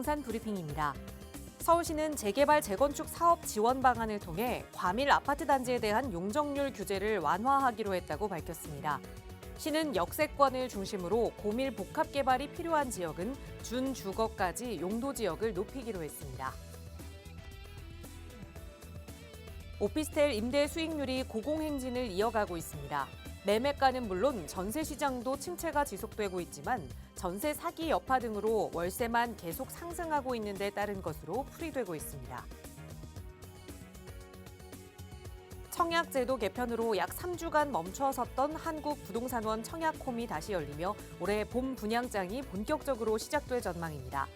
부동산 브리핑입니다. 서울시는 재개발 재건축 사업 지원 방안을 통해 과밀 아파트 단지에 대한 용적률 규제를 완화하기로 했다고 밝혔습니다. 시는 역세권을 중심으로 고밀 복합 개발이 필요한 지역은 준주거까지 용도 지역을 높이기로 했습니다. 오피스텔 임대 수익률이 고공행진을 이어가고 있습니다. 매매가는 물론 전세 시장도 침체가 지속되고 있지만 전세 사기 여파 등으로 월세만 계속 상승하고 있는 데 따른 것으로 풀이되고 있습니다. 청약제도 개편으로 약 3주간 멈춰섰던 한국부동산원 청약홈이 다시 열리며 올해 봄 분양장이 본격적으로 시작될 전망입니다.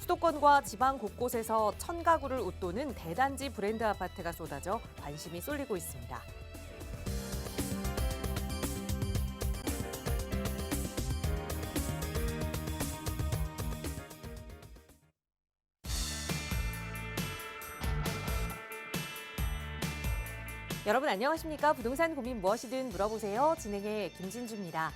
수도권과 지방 곳곳에서 1000가구를 웃도는 대단지 브랜드 아파트가 쏟아져 관심이 쏠리고 있습니다. 여러분 안녕하십니까? 부동산 고민 무엇이든 물어보세요. 진행의 김진주입니다.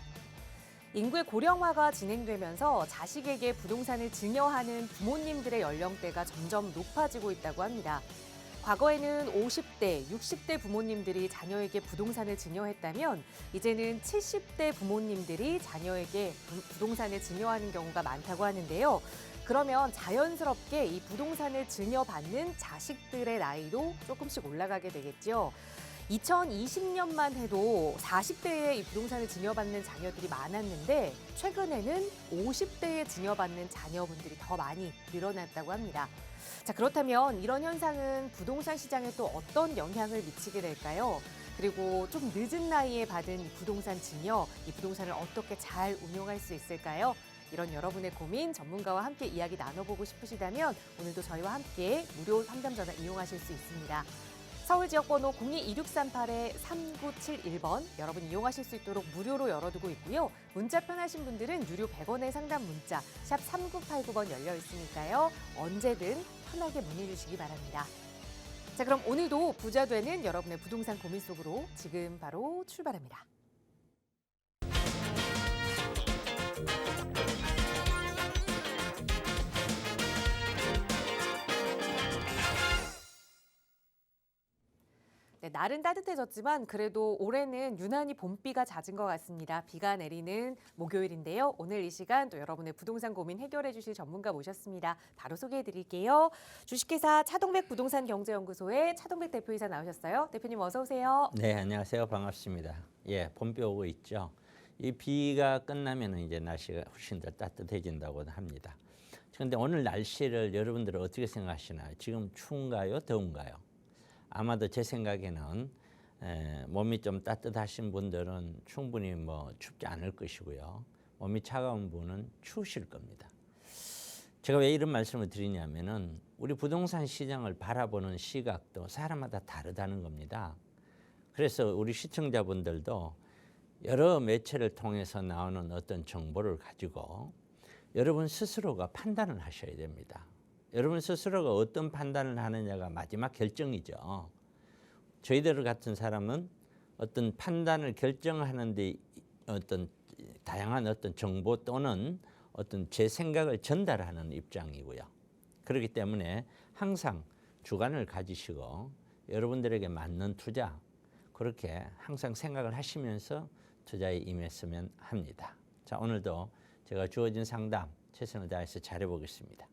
인구의 고령화가 진행되면서 자식에게 부동산을 증여하는 부모님들의 연령대가 점점 높아지고 있다고 합니다. 과거에는 50대, 60대 부모님들이 자녀에게 부동산을 증여했다면 이제는 70대 부모님들이 자녀에게 부동산을 증여하는 경우가 많다고 하는데요. 그러면 자연스럽게 이 부동산을 증여받는 자식들의 나이도 조금씩 올라가게 되겠죠. 2020년만 해도 40대에 이 부동산을 증여받는 자녀들이 많았는데 최근에는 50대에 증여받는 자녀분들이 더 많이 늘어났다고 합니다. 자, 그렇다면 이런 현상은 부동산 시장에 또 어떤 영향을 미치게 될까요? 그리고 좀 늦은 나이에 받은 이 부동산 증여, 이 부동산을 어떻게 잘 운용할 수 있을까요? 이런 여러분의 고민 전문가와 함께 이야기 나눠보고 싶으시다면 오늘도 저희와 함께 무료 상담 전화 이용하실 수 있습니다. 서울 지역번호 02-2638-3971번 여러분 이용하실 수 있도록 무료로 열어두고 있고요. 문자 편하신 분들은 유료 100원의 상담 문자 샵 3989번 열려 있으니까요. 언제든 편하게 문의 주시기 바랍니다. 자, 그럼 오늘도 부자 되는 여러분의 부동산 고민 속으로 지금 바로 출발합니다. 네, 날은 따뜻해졌지만 그래도 올해는 유난히 봄비가 잦은 것 같습니다. 비가 내리는 목요일인데요. 오늘 이 시간 또 여러분의 부동산 고민 해결해 주실 전문가 모셨습니다. 바로 소개해 드릴게요. 주식회사 차동백 부동산경제연구소의 차동백 대표이사 나오셨어요. 대표님 어서 오세요. 네, 안녕하세요. 반갑습니다. 예, 봄비 오고 있죠. 이 비가 끝나면 이제 날씨가 훨씬 더 따뜻해진다고 합니다. 그런데 오늘 날씨를 여러분들은 어떻게 생각하시나요? 지금 추운가요? 더운가요? 아마도 제 생각에는 몸이 좀 따뜻하신 분들은 충분히 춥지 않을 것이고요. 몸이 차가운 분은 추우실 겁니다. 제가 왜 이런 말씀을 드리냐면은 우리 부동산 시장을 바라보는 시각도 사람마다 다르다는 겁니다. 그래서 우리 시청자분들도 여러 매체를 통해서 나오는 어떤 정보를 가지고 여러분 스스로가 판단을 하셔야 됩니다. 여러분 스스로가 어떤 판단을 하느냐가 마지막 결정이죠. 저희들 같은 사람은 어떤 판단을 결정하는데 어떤 다양한 어떤 정보 또는 어떤 제 생각을 전달하는 입장이고요. 그렇기 때문에 항상 주관을 가지시고 여러분들에게 맞는 투자 그렇게 항상 생각을 하시면서 투자에 임했으면 합니다. 자, 오늘도 제가 주어진 상담 최선을 다해서 잘해보겠습니다.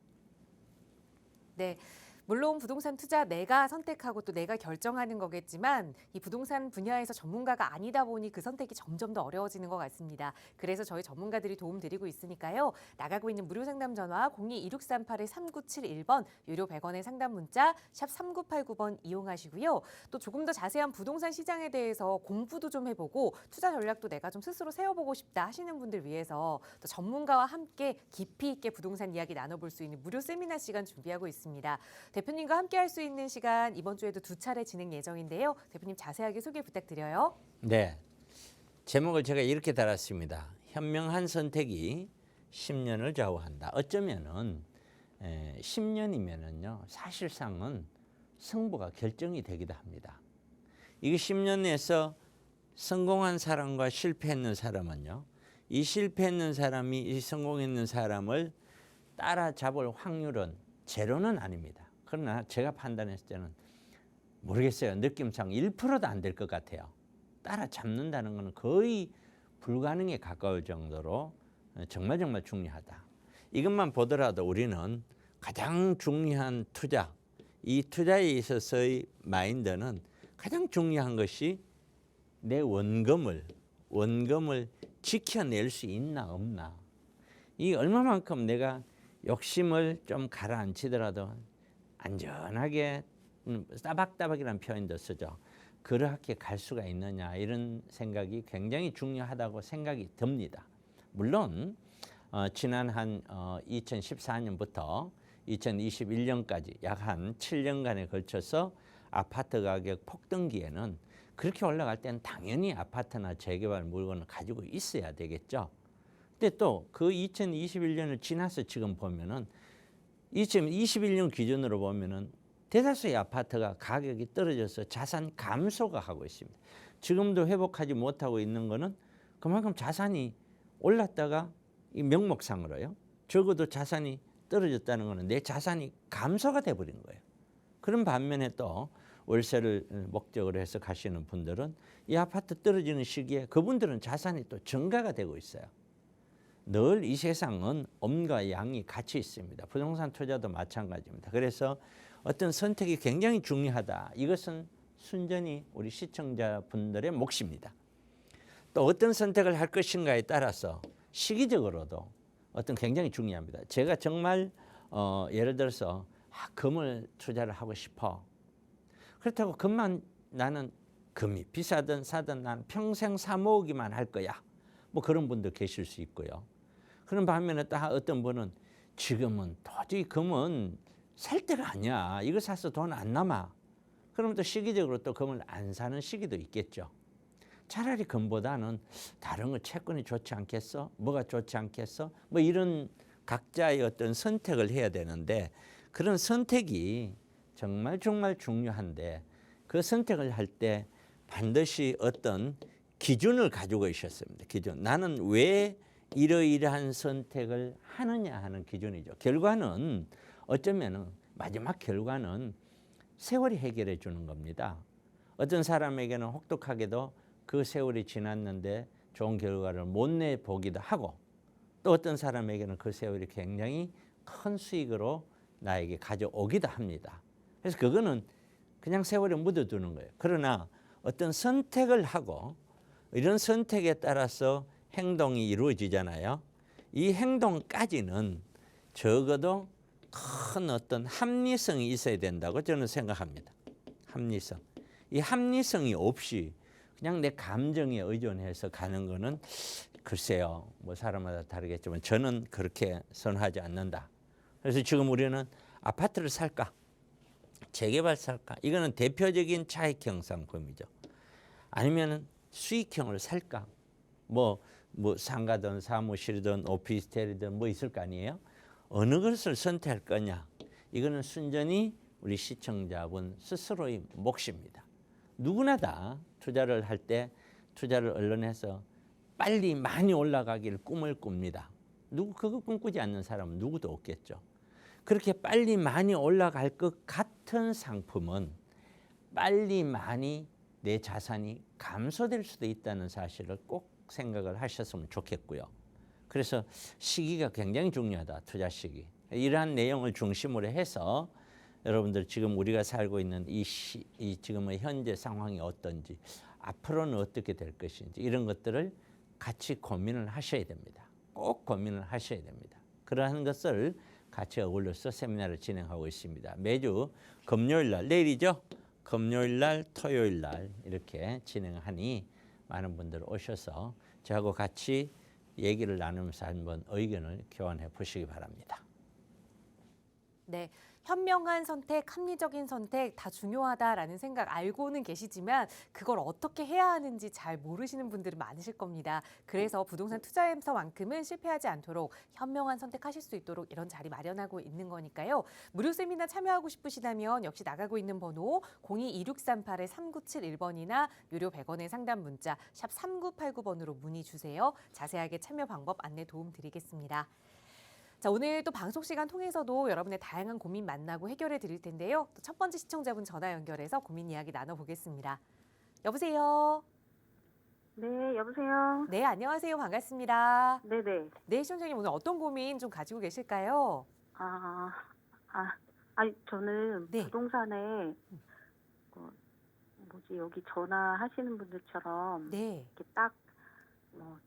네. 물론 부동산 투자 내가 선택하고 또 내가 결정하는 거겠지만 이 부동산 분야에서 전문가가 아니다 보니 그 선택이 점점 더 어려워지는 것 같습니다. 그래서 저희 전문가들이 도움 드리고 있으니까요. 나가고 있는 무료 상담 전화 02-2638-3971번 유료 100원의 상담 문자 샵 3989번 이용하시고요. 또 조금 더 자세한 부동산 시장에 대해서 공부도 좀 해보고 투자 전략도 내가 좀 스스로 세워보고 싶다 하시는 분들 위해서 또 전문가와 함께 깊이 있게 부동산 이야기 나눠볼 수 있는 무료 세미나 시간 준비하고 있습니다. 대표님과 함께 할 수 있는 시간 이번 주에도 2차례 진행 예정인데요. 대표님 자세하게 소개 부탁드려요. 네, 제목을 제가 이렇게 달았습니다. 현명한 선택이 10년을 좌우한다. 어쩌면은 10년이면은요 사실상은 승부가 결정이 되기도 합니다. 이게 10년에서 성공한 사람과 실패했는 사람은요, 이 실패했는 사람이 이 성공했는 사람을 따라잡을 확률은 제로는 아닙니다. 그러나 제가 판단했을 때는 모르겠어요. 느낌상 1%도 안 될 것 같아요. 따라잡는다는 것은 거의 불가능에 가까울 정도로 정말 중요하다. 이것만 보더라도 우리는 가장 중요한 투자, 이 투자에 있어서의 마인드는 가장 중요한 것이 내 원금을 지켜낼 수 있나 없나. 이 얼마만큼 내가 욕심을 좀 가라앉히더라도 안전하게 따박따박이라는 표현도 쓰죠. 그렇게 갈 수가 있느냐 이런 생각이 굉장히 중요하다고 생각이 듭니다. 물론 지난 한 2014년부터 2021년까지 약 한 7년간에 걸쳐서 아파트 가격 폭등기에는 그렇게 올라갈 때는 당연히 아파트나 재개발 물건을 가지고 있어야 되겠죠. 근데 또 그 2021년을 지나서 지금 보면은 2021년 기준으로 보면은 대다수의 아파트가 가격이 떨어져서 자산 감소가 하고 있습니다. 지금도 회복하지 못하고 있는 거는 그만큼 자산이 올랐다가 이 명목상으로요. 적어도 자산이 떨어졌다는 거는 내 자산이 감소가 돼버린 거예요. 그런 반면에 또 월세를 목적으로 해서 가시는 분들은 이 아파트 떨어지는 시기에 그분들은 자산이 또 증가가 되고 있어요. 늘 이 세상은 엄과 양이 같이 있습니다. 부동산 투자도 마찬가지입니다. 그래서 어떤 선택이 굉장히 중요하다. 이것은 순전히 우리 시청자분들의 몫입니다. 또 어떤 선택을 할 것인가에 따라서 시기적으로도 어떤 굉장히 중요합니다. 제가 정말 예를 들어서 금을 투자를 하고 싶어. 그렇다고 금만 나는 금이 비싸든 싸든 나는 평생 사 모으기만 할 거야. 뭐 그런 분도 계실 수 있고요. 그런 반면에 또 어떤 분은 지금은 도저히 금은 살 때가 아니야. 이거 사서 돈 안 남아. 그러면 또 시기적으로 또 금을 안 사는 시기도 있겠죠. 차라리 금보다는 다른 거 채권이 좋지 않겠어? 뭐가 좋지 않겠어? 뭐 이런 각자의 어떤 선택을 해야 되는데 그런 선택이 정말 중요한데 그 선택을 할 때 반드시 어떤 기준을 가지고 있었습니다. 기준. 나는 왜 이러이러한 선택을 하느냐 하는 기준이죠. 결과는 어쩌면은 마지막 결과는 세월이 해결해 주는 겁니다. 어떤 사람에게는 혹독하게도 그 세월이 지났는데 좋은 결과를 못 내보기도 하고 또 어떤 사람에게는 그 세월이 굉장히 큰 수익으로 나에게 가져오기도 합니다. 그래서 그거는 그냥 세월에 묻어두는 거예요. 그러나 어떤 선택을 하고 이런 선택에 따라서 행동이 이루어지잖아요. 이 행동까지는 적어도 큰 어떤 합리성이 있어야 된다고 저는 생각합니다. 합리성. 이 합리성이 없이 그냥 내 감정에 의존해서 가는 거는 글쎄요. 뭐 사람마다 다르겠지만 저는 그렇게 선호하지 않는다. 그래서 지금 우리는 아파트를 살까? 재개발 살까? 이거는 대표적인 차익형 상품이죠. 아니면 수익형을 살까? 뭐 상가든 사무실이든 오피스텔이든 뭐 있을 거 아니에요? 어느 것을 선택할 거냐? 이거는 순전히 우리 시청자분 스스로의 몫입니다. 누구나 다 투자를 할 때 투자를 언론에서 빨리 많이 올라가기를 꿈을 꿉니다. 그거 꿈꾸지 않는 사람은 누구도 없겠죠. 그렇게 빨리 많이 올라갈 것 같은 상품은 빨리 많이 내 자산이 감소될 수도 있다는 사실을 꼭 생각을 하셨으면 좋겠고요. 그래서 시기가 굉장히 중요하다. 투자 시기. 이러한 내용을 중심으로 해서 여러분들 지금 우리가 살고 있는 이 지금의 현재 상황이 어떤지 앞으로는 어떻게 될 것인지 이런 것들을 같이 고민을 하셔야 됩니다. 꼭 고민을 하셔야 됩니다. 그러한 것을 같이 어울려서 세미나를 진행하고 있습니다. 매주 금요일 날, 내일이죠? 금요일 날, 토요일 날 이렇게 진행하니 많은 분들 오셔서 저하고 같이 얘기를 나누면서 한번 의견을 교환해 보시기 바랍니다. 네, 현명한 선택, 합리적인 선택 다 중요하다라는 생각 알고는 계시지만 그걸 어떻게 해야 하는지 잘 모르시는 분들은 많으실 겁니다. 그래서 부동산 투자에서만큼은 실패하지 않도록 현명한 선택하실 수 있도록 이런 자리 마련하고 있는 거니까요. 무료 세미나 참여하고 싶으시다면 역시 나가고 있는 번호 022638-3971번이나 유료 100원의 상담 문자 샵 3989번으로 문의 주세요. 자세하게 참여 방법 안내 도움 드리겠습니다. 자, 오늘 또 방송 시간 통해서도 여러분의 다양한 고민 만나고 해결해 드릴 텐데요. 또 첫 번째 시청자분 전화 연결해서 고민 이야기 나눠보겠습니다. 여보세요? 네, 여보세요? 네, 안녕하세요. 반갑습니다. 네네. 네, 시청자님 오늘 어떤 고민 좀 가지고 계실까요? 아, 아니, 저는 네. 부동산에, 어, 여기 전화하시는 분들처럼, 네, 이렇게 딱,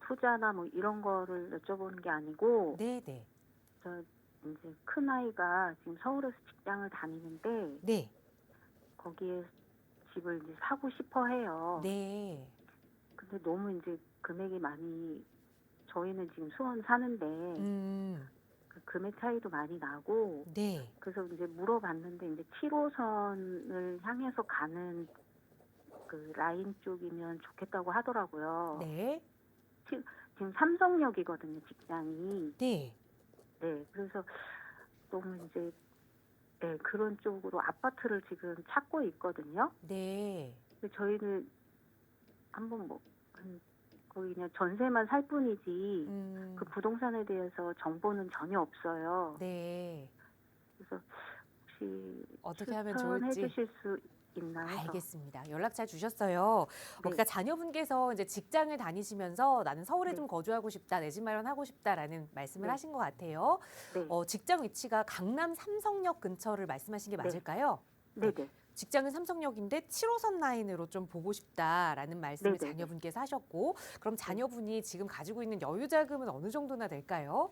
투자나 이런 거를 여쭤보는 게 아니고, 네, 네, 저, 이제 큰아이가 지금 서울에서 직장을 다니는데, 네, 거기에 집을 이제 사고 싶어 해요. 네, 근데 너무 이제 금액이 많이, 저희는 지금 수원 사는데, 그 금액 차이도 많이 나고, 네, 그래서 이제 물어봤는데 이제 7호선을 향해서 가는 그 라인 쪽이면 좋겠다고 하더라고요. 네, 지금 삼성역이거든요, 직장이. 네. 네, 그래서 너무 이제 네, 그런 쪽으로 아파트를 지금 찾고 있거든요. 네. 근데 저희는 한번 거기 그냥 전세만 살 뿐이지 그 부동산에 대해서 정보는 전혀 없어요. 네. 그래서 혹시 어떻게 하면 추천해 좋을지. 주실 수 있나요? 알겠습니다. 연락 잘 주셨어요. 네. 그러니까 자녀분께서 이제 직장을 다니시면서 나는 서울에 네. 좀 거주하고 싶다, 내 집 마련하고 싶다라는 말씀을 네. 하신 것 같아요. 네. 직장 위치가 강남 삼성역 근처를 말씀하신 게 네. 맞을까요? 네네. 직장은 삼성역인데 7호선 라인으로 좀 보고 싶다라는 말씀을 네네. 자녀분께서 하셨고, 그럼 자녀분이 지금 가지고 있는 여유 자금은 어느 정도나 될까요?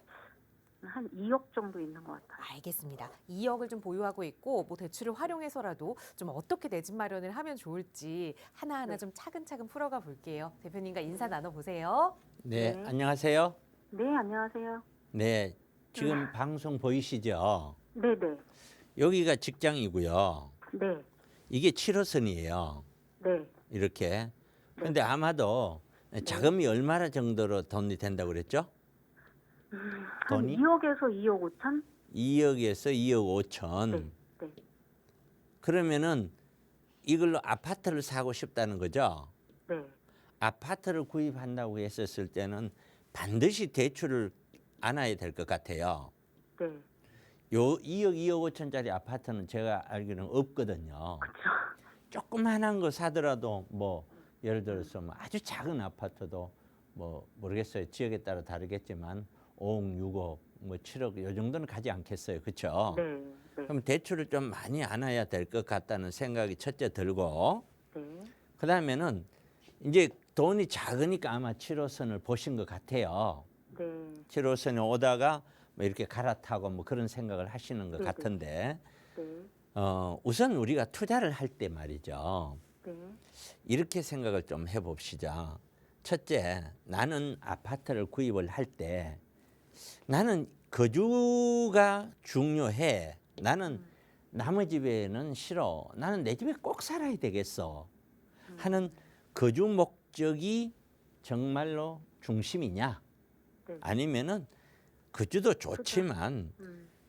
한 2억 정도 있는 것 같아요. 알겠습니다. 2억을 좀 보유하고 있고 뭐 대출을 활용해서라도 좀 어떻게 내 집 마련을 하면 좋을지 하나하나 네. 좀 차근차근 풀어가 볼게요. 대표님과 인사 나눠보세요. 네, 네. 안녕하세요. 네, 안녕하세요. 네, 지금 방송 보이시죠? 네네. 여기가 직장이고요. 네. 이게 7호선이에요. 네. 이렇게. 근데 아마도 자금이 얼마나 정도로 돈이 된다고 그랬죠? 한 돈이? 2억에서 2억 5천? 2억에서 2억 5천. 네. 네. 그러면은 이걸로 아파트를 사고 싶다는 거죠? 네. 아파트를 구입한다고 했었을 때는 반드시 대출을 안아야 될 것 같아요. 네. 요 2억, 2억 5천짜리 아파트는 제가 알기로는 없거든요. 그렇죠. 조그만한 거 사더라도 뭐 예를 들어서 뭐 아주 작은 아파트도 뭐 모르겠어요. 지역에 따라 다르겠지만 5억, 6억, 뭐 7억 요 정도는 가지 않겠어요. 그렇죠? 네. 네. 그럼 대출을 좀 많이 안아야 될 것 같다는 생각이 첫째 들고, 네. 그다음에는 이제 돈이 작으니까 아마 7호선을 보신 것 같아요. 네. 7호선에 오다가 뭐 이렇게 갈아타고 뭐 그런 생각을 하시는 것 네네. 같은데, 네. 우선 우리가 투자를 할 때 말이죠. 네. 이렇게 생각을 좀 해봅시다. 첫째, 나는 아파트를 구입을 할 때 나는 거주가 중요해. 나는 남의 집에는 싫어. 나는 내 집에 꼭 살아야 되겠어. 하는 거주 목적이 정말로 중심이냐? 네. 아니면은 거주도 좋지만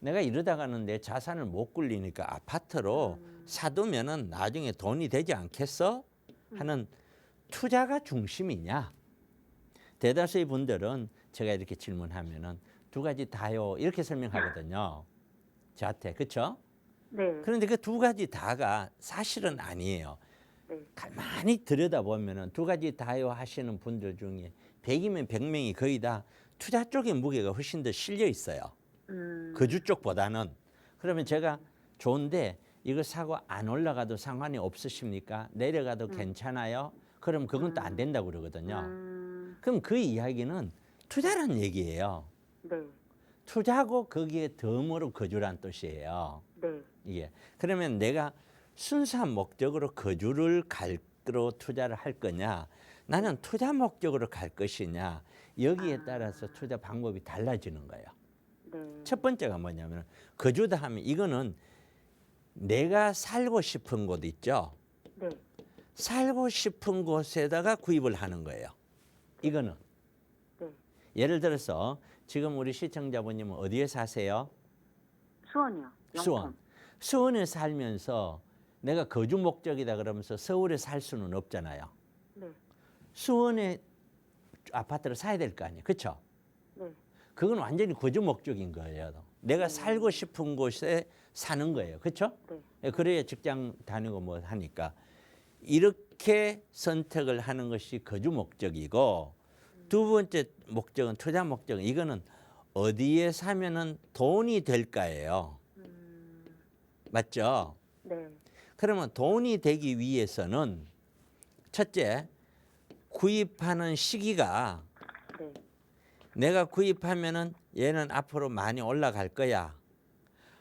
내가 이러다가는 내 자산을 못 굴리니까 아파트로 사두면은 나중에 돈이 되지 않겠어? 하는 투자가 중심이냐? 대다수의 분들은 제가 이렇게 질문하면은 두 가지 다요 이렇게 설명하거든요. 저한테 그렇죠? 네. 그런데 그 두 가지 다가 사실은 아니에요. 네. 가만히 들여다보면은 두 가지 다요 하시는 분들 중에 100이면 100명이 거의 다 투자 쪽의 무게가 훨씬 더 실려 있어요. 거주 쪽보다는. 그러면 제가 좋은데 이거 사고 안 올라가도 상관이 없으십니까? 내려가도 괜찮아요? 그럼 그건 또 안 된다고 그러거든요. 그럼 그 이야기는 투자란 얘기예요. 네. 투자하고 거기에 덤으로 거주란 뜻이에요. 네. 이게. 그러면 내가 순수한 목적으로 거주를 갈로 투자를 할 거냐, 나는 투자 목적으로 갈 것이냐, 여기에 따라서 투자 방법이 달라지는 거예요. 네. 첫 번째가 뭐냐면 거주다 하면 이거는 내가 살고 싶은 곳 있죠. 네. 살고 싶은 곳에다가 구입을 하는 거예요. 이거는. 네. 예를 들어서 지금 우리 시청자분님은 어디에 사세요? 수원이요. 수원. 수원에 살면서 내가 거주 목적이다 그러면서 서울에 살 수는 없잖아요. 네. 수원에 아파트를 사야 될 거 아니에요. 그렇죠? 네. 그건 완전히 거주 목적인 거예요. 내가 살고 싶은 곳에 사는 거예요. 그렇죠? 네. 그래야 직장 다니고 뭐 하니까. 이렇게 선택을 하는 것이 거주 목적이고 두 번째 목적은 투자 목적은 이거는 어디에 사면은 돈이 될까예요. 맞죠? 네. 그러면 돈이 되기 위해서는 첫째, 구입하는 시기가 네. 내가 구입하면은 얘는 앞으로 많이 올라갈 거야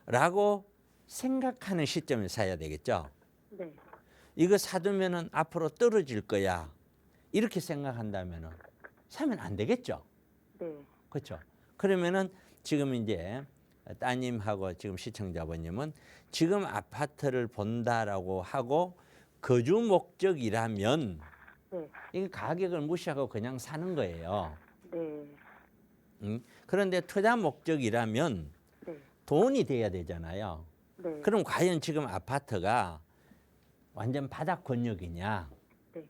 라고 생각하는 시점에 사야 되겠죠. 네. 이거 사두면은 앞으로 떨어질 거야 이렇게 생각한다면은 사면 안 되겠죠. 네. 그렇죠. 그러면은 지금 이제 따님하고 지금 시청자분님은 지금 아파트를 본다라고 하고 거주 목적이라면 네. 이 가격을 무시하고 그냥 사는 거예요. 네. 그런데 투자 목적이라면 네. 돈이 돼야 되잖아요. 네. 그럼 과연 지금 아파트가 완전 바닥 권역이냐? 네.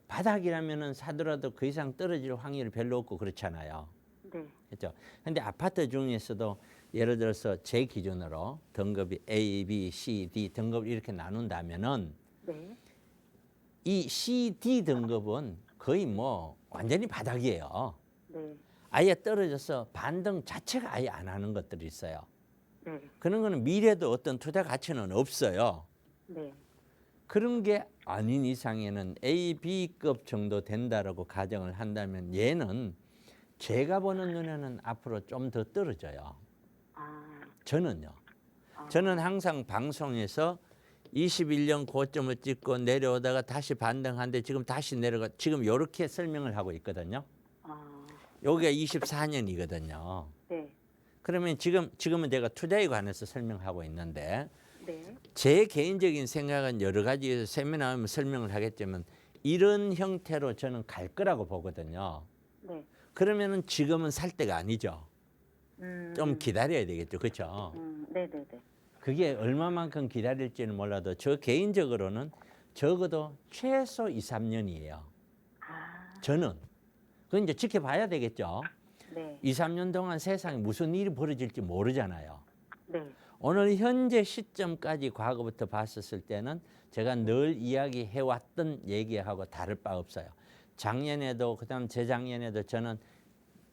바닥이라면은 사더라도 그 이상 떨어질 확률이 별로 없고 그렇잖아요. 네. 그렇죠. 근데 아파트 중에서도 예를 들어서 제 기준으로 등급이 A, B, C, D 등급을 이렇게 나눈다면은 네. 이 C, D 등급은 거의 뭐 완전히 바닥이에요. 네. 아예 떨어져서 반등 자체가 아예 안 하는 것들이 있어요. 네. 그런 거는 미래도 어떤 투자 가치는 없어요. 네. 그런 게 아닌 이상에는 A, B급 정도 된다라고 가정을 한다면 얘는 제가 보는 눈에는 앞으로 좀 더 떨어져요. 아. 저는요. 저는 항상 방송에서 21년 고점을 찍고 내려오다가 다시 반등한데 지금 다시 내려가 지금 이렇게 설명을 하고 있거든요. 아. 여기가 24년이거든요. 네. 그러면 지금은 제가 투자에 관해서 설명하고 있는데 네. 제 개인적인 생각은 여러 가지 세미나하면 설명을 하겠지만 이런 형태로 저는 갈 거라고 보거든요. 네. 그러면은 지금은 살 때가 아니죠. 좀 기다려야 되겠죠. 그렇죠? 네, 네, 네. 그게 얼마만큼 기다릴지는 몰라도 저 개인적으로는 적어도 최소 2, 3년이에요. 아. 저는. 그건 이제 지켜봐야 되겠죠. 네. 2, 3년 동안 세상에 무슨 일이 벌어질지 모르잖아요. 네. 오늘 현재 시점까지 과거부터 봤었을 때는 제가 늘 이야기해왔던 얘기하고 다를 바 없어요. 작년에도 그다음 재작년에도 저는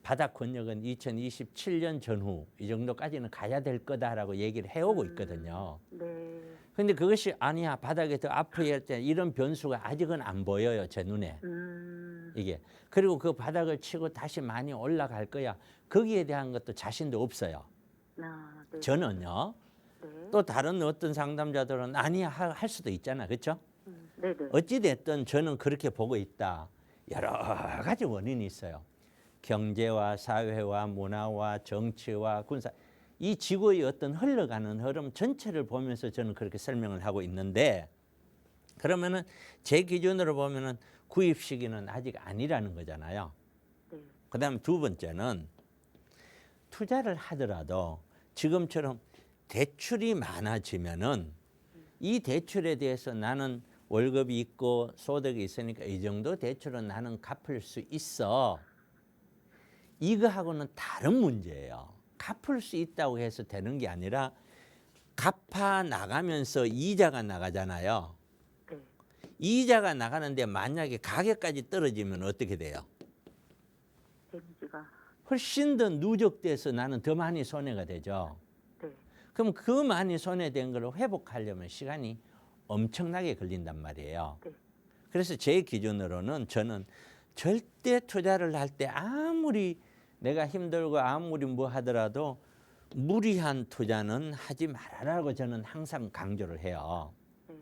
바닥 권역은 2027년 전후 이 정도까지는 가야 될 거다라고 얘기를 해오고 있거든요. 네. 그런데 그것이 아니야 바닥에 더 앞으로 할 때 이런 변수가 아직은 안 보여요 제 눈에. 이게 그리고 그 바닥을 치고 다시 많이 올라갈 거야 거기에 대한 것도 자신도 없어요. 아, 네. 저는요. 네. 또 다른 어떤 상담자들은 아니야 할 수도 있잖아 그렇죠? 네, 네. 어찌 됐든 저는 그렇게 보고 있다. 여러 가지 원인이 있어요. 경제와 사회와 문화와 정치와 군사 이 지구의 어떤 흘러가는 흐름 전체를 보면서 저는 그렇게 설명을 하고 있는데 그러면은 제 기준으로 보면은 구입 시기는 아직 아니라는 거잖아요. 네. 그다음 두 번째는 투자를 하더라도 지금처럼 대출이 많아지면은 이 대출에 대해서 나는 월급이 있고 소득이 있으니까 이 정도 대출은 나는 갚을 수 있어. 이거하고는 다른 문제예요. 갚을 수 있다고 해서 되는 게 아니라 갚아 나가면서 이자가 나가잖아요. 네. 이자가 나가는데 만약에 가격까지 떨어지면 어떻게 돼요? 데미지가. 훨씬 더 누적돼서 나는 더 많이 손해가 되죠. 네. 그럼 그 많이 손해된 걸 회복하려면 시간이 엄청나게 걸린단 말이에요. 네. 그래서 제 기준으로는 저는 절대 투자를 할 때 아무리 내가 힘들고 아무리 뭐 하더라도 무리한 투자는 하지 말아라고 저는 항상 강조를 해요. 네.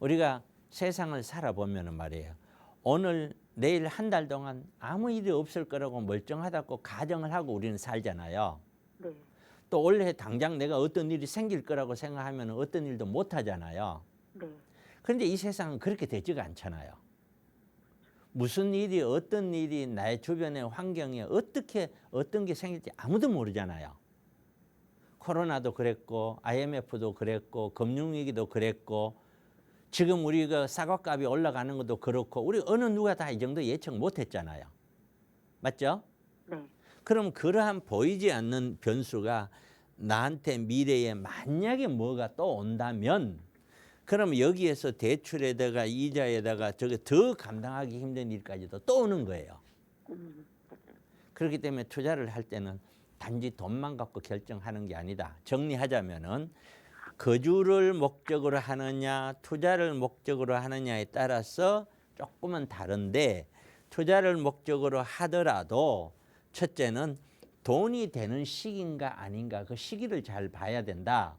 우리가 세상을 살아보면 말이에요. 오늘 내일 한 달 동안 아무 일이 없을 거라고 멀쩡하다고 가정을 하고 우리는 살잖아요. 네. 또 올해 당장 내가 어떤 일이 생길 거라고 생각하면 어떤 일도 못 하잖아요. 네. 그런데 이 세상은 그렇게 되지가 않잖아요. 무슨 일이 어떤 일이 나의 주변의 환경에 어떻게 어떤 게 생길지 아무도 모르잖아요. 코로나도 그랬고 IMF도 그랬고 금융위기도 그랬고 지금 우리가 사과값이 올라가는 것도 그렇고 우리 어느 누가 다 이 정도 예측 못했잖아요. 맞죠? 네. 그럼 그러한 보이지 않는 변수가 나한테 미래에 만약에 뭐가 또 온다면 그럼 여기에서 대출에다가 이자에다가 저게 더 감당하기 힘든 일까지도 또 오는 거예요. 그렇기 때문에 투자를 할 때는 단지 돈만 갖고 결정하는 게 아니다. 정리하자면은 거주를 목적으로 하느냐 투자를 목적으로 하느냐에 따라서 조금은 다른데 투자를 목적으로 하더라도 첫째는 돈이 되는 시기인가 아닌가 그 시기를 잘 봐야 된다.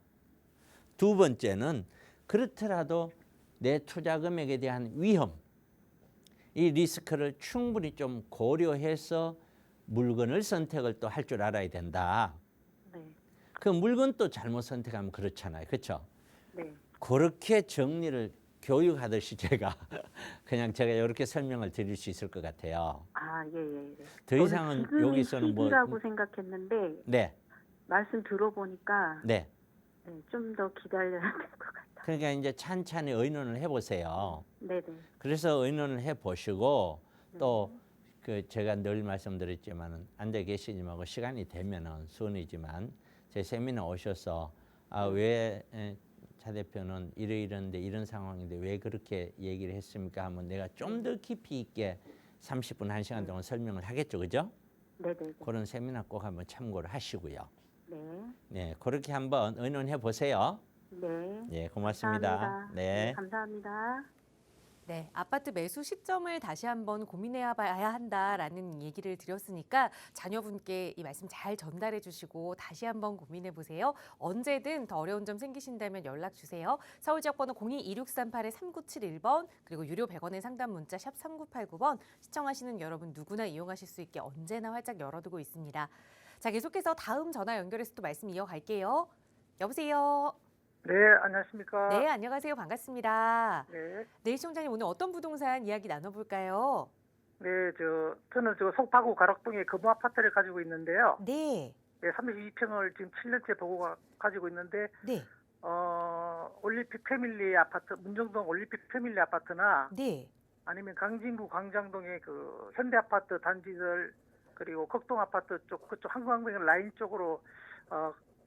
두 번째는 그렇더라도 내 투자 금액에 대한 위험, 이 리스크를 충분히 좀 고려해서 물건을 선택을 또 할 줄 알아야 된다. 네. 그 물건 또 잘못 선택하면 그렇잖아요. 그렇죠? 네. 그렇게 정리를 교육하듯이 제가 제가 이렇게 설명을 드릴 수 있을 것 같아요. 아, 예, 예. 예. 더 저는 이상은 지금이 여기서는 뭐 시기라고 생각했는데 네, 말씀 들어보니까 네. 네, 좀 더 기다려야 될 것 같아요. 그러니까 이제 찬찬히 의논을 해보세요. 네, 네. 그래서 의논을 해보시고 네. 또 그 제가 늘 말씀드렸지만은 앉아 계시지 말고 시간이 되면은 수원이지만 제 세미나 오셔서 왜 차 대표는 이러이러한데 이런 상황인데 왜 그렇게 얘기를 했습니까 하면 내가 좀 더 깊이 있게 30분, 1시간 동안 설명을 하겠죠. 그죠? 네, 네. 그런 세미나 꼭 한번 참고를 하시고요. 네. 네, 그렇게 한번 의논해 보세요. 네. 네, 고맙습니다. 감사합니다. 네. 감사합니다. 네, 아파트 매수 시점을 다시 한번 고민해 봐야 한다라는 얘기를 드렸으니까 자녀분께 이 말씀 잘 전달해 주시고 다시 한번 고민해 보세요. 언제든 더 어려운 점 생기신다면 연락 주세요. 서울 지역번호 02-2638-3971번 그리고 유료 100원의 상담 문자 샵 3989번 시청하시는 여러분 누구나 이용하실 수 있게 언제나 활짝 열어두고 있습니다. 자, 계속해서 다음 전화 연결해서 또 말씀 이어갈게요. 여보세요. 네, 안녕하십니까. 네, 안녕하세요. 반갑습니다. 네, 네, 시청자님 오늘 어떤 부동산 이야기 나눠볼까요? 네, 저는 송파구 가락동에 금호 아파트를 가지고 있는데요. 네, 네, 32평을 지금 7년째 보고 가지고 있는데, 네, 올림픽 패밀리 아파트, 문정동 올림픽 패밀리 아파트나 네. 아니면 강진구 광장동의 그 현대 아파트 단지들 그리고 극동 아파트 쪽 그쪽 한강변 라인 쪽으로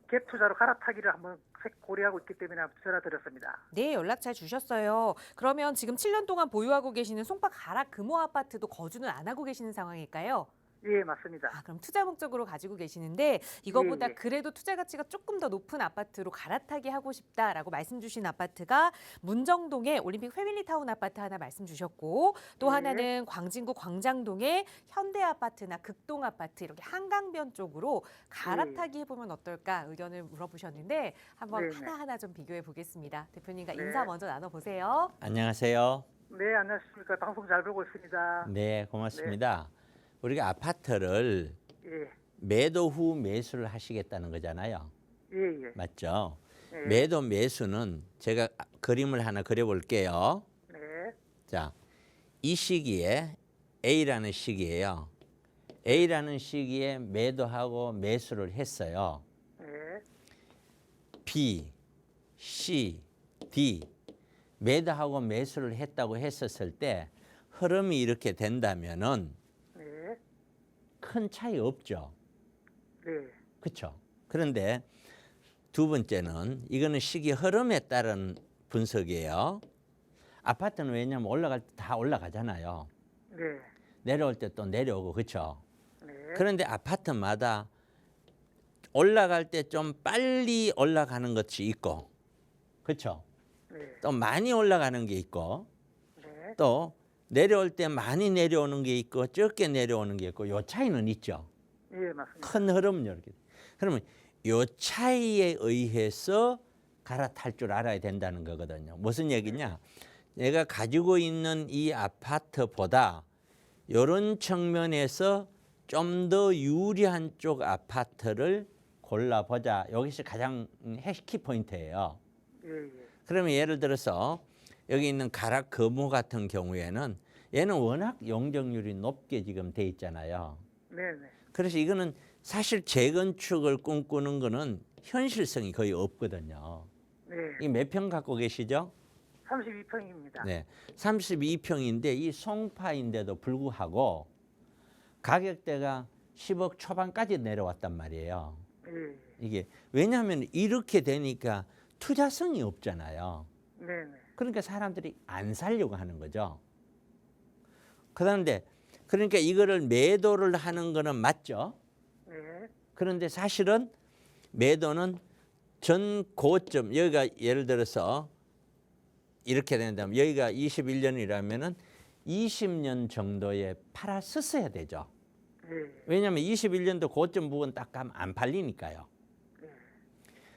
갭 투자로 갈아타기를 한번 고려하고 있기 때문에 전화 드렸습니다. 네, 연락 잘 주셨어요. 그러면 지금 7년 동안 보유하고 계시는 송파 가락 금호 아파트도 거주는 안 하고 계시는 상황일까요? 예, 맞습니다. 아, 그럼 투자 목적으로 가지고 계시는데 이거보다 예. 그래도 투자 가치가 조금 더 높은 아파트로 갈아타기 하고 싶다라고 말씀 주신 아파트가 문정동의 올림픽 패밀리타운 아파트 하나 말씀 주셨고 또 예. 하나는 광진구 광장동의 현대 아파트나 극동 아파트 이렇게 한강변 쪽으로 갈아타기 해보면 어떨까 의견을 물어보셨는데 한번 네네. 하나하나 좀 비교해 보겠습니다. 대표님과 네. 인사 먼저 나눠보세요. 안녕하세요. 네, 안녕하십니까. 방송 잘 보고 있습니다. 네, 고맙습니다. 우리가 아파트를 예, 매도 후 매수를 하시겠다는 거잖아요. 예, 예. 맞죠? 예. 매도 매수는 제가 그림을 하나 그려볼게요. 네, 자, 이 시기에 A라는 시기예요. A라는 시기에 매도하고 매수를 했어요. 네, B, C, D 매도하고 매수를 했다고 했었을 때 흐름이 이렇게 된다면은 네, 큰 차이 없죠. 네, 그렇죠. 그런데 두 번째는 이거는 시기 흐름에 따른 분석이에요. 아파트는 왜냐하면 올라갈 때 다 올라가잖아요. 네, 내려올 때 또 내려오고 그렇죠. 네, 그런데 아파트마다 올라갈 때 좀 빨리 올라가는 것이 있고 그렇죠. 네, 또 많이 올라가는 게 있고 네, 또 내려올 때 많이 내려오는 게 있고 적게 내려오는 게 있고 요 차이는 있죠. 예, 맞습니다. 큰 흐름은 이렇게. 그러면 요 차이에 의해서 갈아탈 줄 알아야 된다는 거거든요. 무슨 얘기냐? 내가 가지고 있는 이 아파트보다 이런 측면에서 좀 더 유리한 쪽 아파트를 골라보자. 여기서 가장 핵키 포인트예요. 예, 예, 그러면 예를 들어서 여기 있는 가락 금호 같은 경우에는 얘는 워낙 용적률이 높게 지금 돼 있잖아요. 네, 네, 그래서 이거는 사실 재건축을 꿈꾸는 거는 현실성이 거의 없거든요. 네. 이 몇 평 갖고 계시죠? 32평입니다. 네, 32평인데 이 송파인데도 불구하고 가격대가 10억 초반까지 내려왔단 말이에요. 예. 이게 왜냐하면 이렇게 되니까 투자성이 없잖아요. 네네. 그러니까 사람들이 안 사려고 하는 거죠. 그런데 그러니까 이거를 매도를 하는 거는 맞죠. 네. 그런데 사실은 매도는 전 고점, 여기가 예를 들어서 이렇게 된다면 여기가 21년이라면은 20년 정도에 팔았었어야 되죠. 예. 왜냐하면 21년도 고점 부분 딱 가면 안 팔리니까요. 예.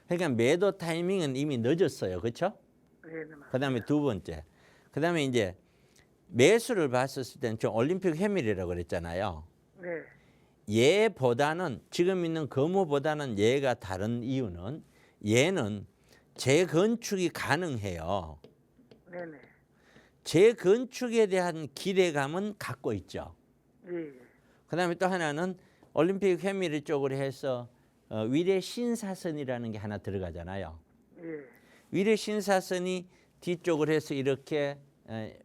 그러니까 매도 타이밍은 이미 늦었어요. 그렇죠? 네, 맞습니다. 그다음에 두 번째. 그다음에 이제 매수를 봤었을 때는 좀 올림픽 해밀이라고 그랬잖아요. 네. 얘보다는 지금 있는 금호보다는 얘가 다른 이유는 얘는 재건축이 가능해요. 네네. 재건축에 대한 기대감은 갖고 있죠. 예. 그다음에 또 하나는 올림픽 해밀이 쪽으로 해서 위례 신사선이라는 게 하나 들어가잖아요. 예. 위례 신사선이 뒤쪽으로 해서 이렇게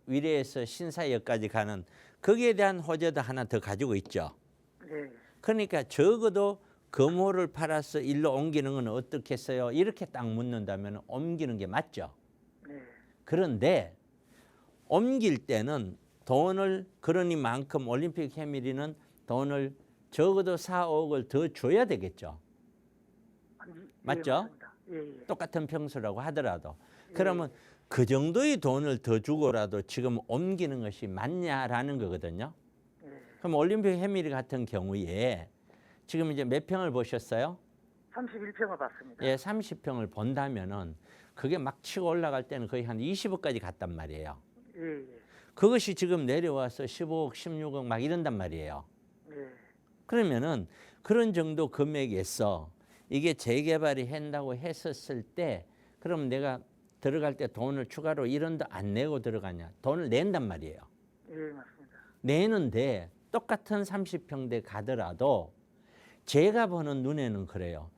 위례에서 신사역까지 가는 거기에 대한 호재도 하나 더 가지고 있죠. 네. 그러니까 적어도 금호를 팔아서 일로 옮기는 건 어떻겠어요? 이렇게 딱 묻는다면 옮기는 게 맞죠. 네. 그런데 옮길 때는 돈을 그러니만큼 올림픽 해밀이는 돈을 적어도 4, 5억을 더 줘야 되겠죠. 아니, 맞죠? 맞습니다. 예. 예. 똑같은 평수라고 하더라도. 그러면 그 정도의 돈을 더 주고라도 지금 옮기는 것이 맞냐라는 거거든요. 예. 그럼 올림픽 해밀이 같은 경우에 지금 이제 몇 평을 보셨어요? 31평을 봤습니다. 예, 30평을 본다면은 그게 막 치고 올라갈 때는 거의 한 20억까지 갔단 말이에요. 예. 예. 그것이 지금 내려와서 15억, 16억 막 이런단 말이에요. 예. 그러면은 그런 정도 금액에서 이게 재개발이 한다고 했었을 때 그럼 내가 들어갈 때 돈을 추가로 1원도 안 내고 들어가냐? 돈을 낸단 말이에요. 예, 맞습니다. 내는데 똑같은 30평대 가더라도 제가 보는 눈에는 그래요.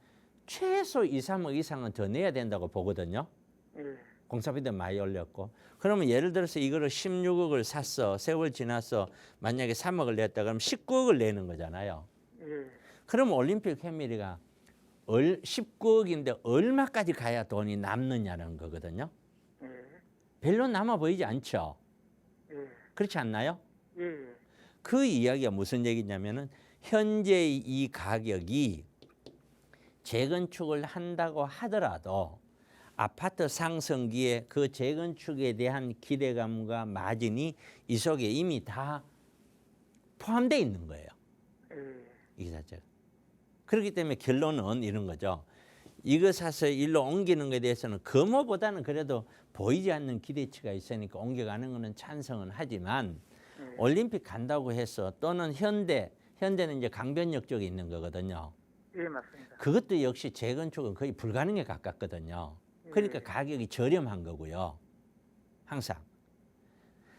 최소 2, 3억 이상은 더 내야 된다고 보거든요. 예. 공사비도 많이 올렸고. 그러면 예를 들어서 이거를 16억을 샀어. 세월 지나서 만약에 3억을 냈다 그러면 19억을 내는 거잖아요. 예. 그럼 올림픽 해밀이가 19억인데 얼마까지 가야 돈이 남느냐는 거거든요. 예. 별로 남아 보이지 않죠. 예. 그렇지 않나요? 예. 그 이야기가 무슨 얘기냐면은 현재 이 가격이 재건축을 한다고 하더라도 아파트 상승기에 그 재건축에 대한 기대감과 마진이 이 속에 이미 다 포함되어 있는 거예요. 예. 이 자체가. 그렇기 때문에 결론은 이런 거죠. 이거 사서 일로 옮기는 것에 대해서는 금호보다는 그래도 보이지 않는 기대치가 있으니까 옮겨가는 것은 찬성은 하지만 예. 올림픽 간다고 해서 또는 현대는 이제 강변역 쪽에 있는 거거든요. 예, 맞습니다. 그것도 역시 재건축은 거의 불가능에 가깝거든요. 그러니까 예. 가격이 저렴한 거고요. 항상.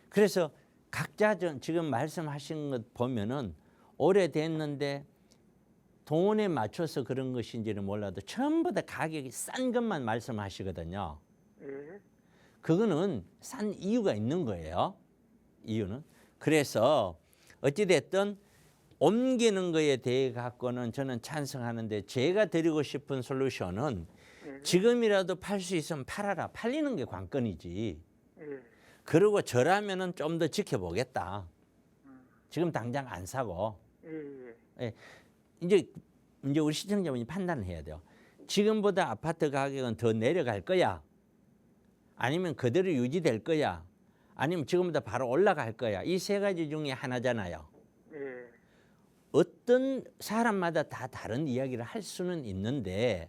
그래서 각자 지금 말씀하신 것 보면은 오래됐는데 돈에 맞춰서 그런 것인지는 몰라도 전부 다 가격이 싼 것만 말씀하시거든요. 예. 그거는 싼 이유가 있는 거예요. 이유는. 그래서 어찌됐든 옮기는 거에 대해 갖고는 저는 찬성하는데 제가 드리고 싶은 솔루션은 예. 지금이라도 팔 수 있으면 팔아라. 팔리는 게 관건이지. 예. 그리고 저라면은 좀 더 지켜보겠다. 지금 당장 안 사고. 예. 예. 이제 우리 시청자분이 판단을 해야 돼요. 지금보다 아파트 가격은 더 내려갈 거야? 아니면 그대로 유지될 거야? 아니면 지금보다 바로 올라갈 거야? 이 세 가지 중에 하나잖아요. 예. 어떤 사람마다 다 다른 이야기를 할 수는 있는데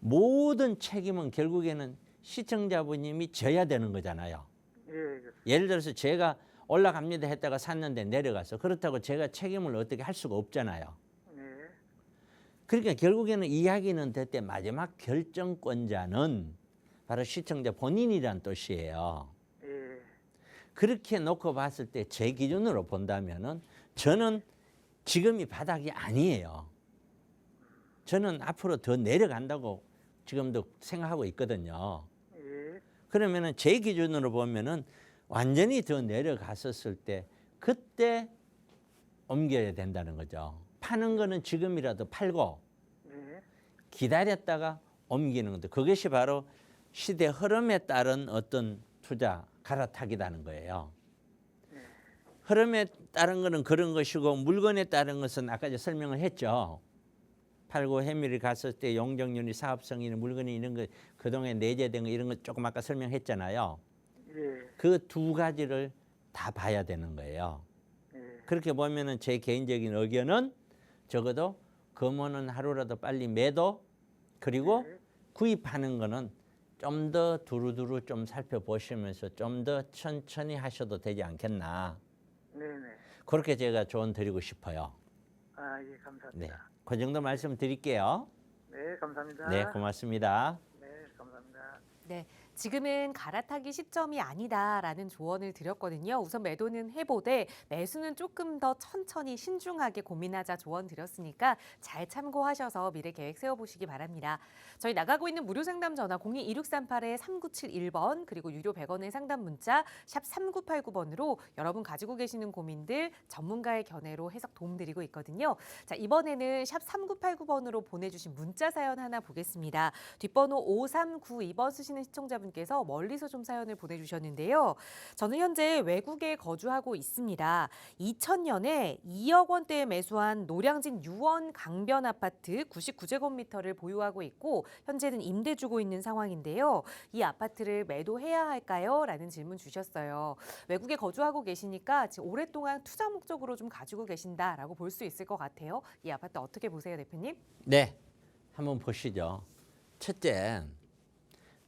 모든 책임은 결국에는 시청자분님이 져야 되는 거잖아요. 예. 예를 들어서 제가 올라갑니다 했다가 샀는데 내려가서 그렇다고 제가 책임을 어떻게 할 수가 없잖아요. 예. 그러니까 결국에는 이야기는 됐대 마지막 결정권자는 바로 시청자 본인이란 뜻이에요. 예. 그렇게 놓고 봤을 때 제 기준으로 본다면은 저는 지금이 바닥이 아니에요. 저는 앞으로 더 내려간다고 지금도 생각하고 있거든요. 예. 그러면은 제 기준으로 보면은 완전히 더 내려갔었을 때 그때 옮겨야 된다는 거죠. 파는 거는 지금이라도 팔고 네. 기다렸다가 옮기는 건데 그것이 바로 시대 흐름에 따른 어떤 투자 갈아타기라는 거예요. 흐름에 따른 거는 그런 것이고 물건에 따른 것은 아까 이제 설명을 했죠. 팔고 해밀이 갔을 때 용적률이 사업성이나 물건이 이런 거 그동안 내재된 거 이런 거 조금 아까 설명했잖아요. 예. 그 두 가지를 다 봐야 되는 거예요. 예. 그렇게 보면은 제 개인적인 의견은 적어도 금호는 하루라도 빨리 매도 그리고 네. 구입하는 거는 좀 더 두루두루 좀 살펴보시면서 좀 더 천천히 하셔도 되지 않겠나. 네네. 그렇게 제가 조언 드리고 싶어요. 아, 예, 네, 감사합니다. 그 정도 말씀드릴게요. 네, 감사합니다. 네, 고맙습니다. 네, 감사합니다. 네, 지금은 갈아타기 시점이 아니다라는 조언을 드렸거든요. 우선 매도는 해보되 매수는 조금 더 천천히 신중하게 고민하자 조언 드렸으니까 잘 참고하셔서 미래 계획 세워보시기 바랍니다. 저희 나가고 있는 무료 상담 전화 02-2638-3971번 그리고 유료 100원의 상담 문자 샵 3989번으로 여러분 가지고 계시는 고민들 전문가의 견해로 해석 도움드리고 있거든요. 자, 이번에는 샵 3989번으로 보내주신 문자 사연 하나 보겠습니다. 뒷번호 5392번 쓰시는 시청자분께서 멀리서 좀 사연을 보내주셨는데요. 저는 현재 외국에 거주하고 있습니다. 2000년에 2억 원대에 매수한 노량진 유원 강변 아파트 99제곱미터를 보유하고 있고 현재는 임대 주고 있는 상황인데요. 이 아파트를 매도해야 할까요? 라는 질문 주셨어요. 외국에 거주하고 계시니까 지금 오랫동안 투자 목적으로 좀 가지고 계신다라고 볼 수 있을 것 같아요. 이 아파트 어떻게 보세요, 대표님? 네, 한번 보시죠. 첫째,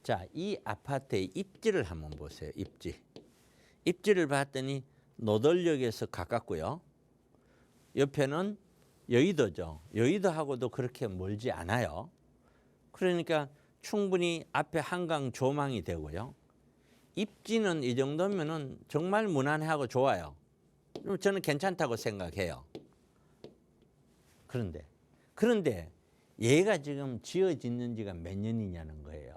자, 이 아파트의 입지를 한번 보세요. 입지. 입지를 봤더니 노들역에서 가깝고요. 옆에는 여의도죠. 여의도하고도 그렇게 멀지 않아요. 그러니까 충분히 앞에 한강 조망이 되고요. 입지는 이 정도면은 정말 무난하고 좋아요. 저는 괜찮다고 생각해요. 그런데 얘가 지금 지어짓는 지가 몇 년이냐는 거예요.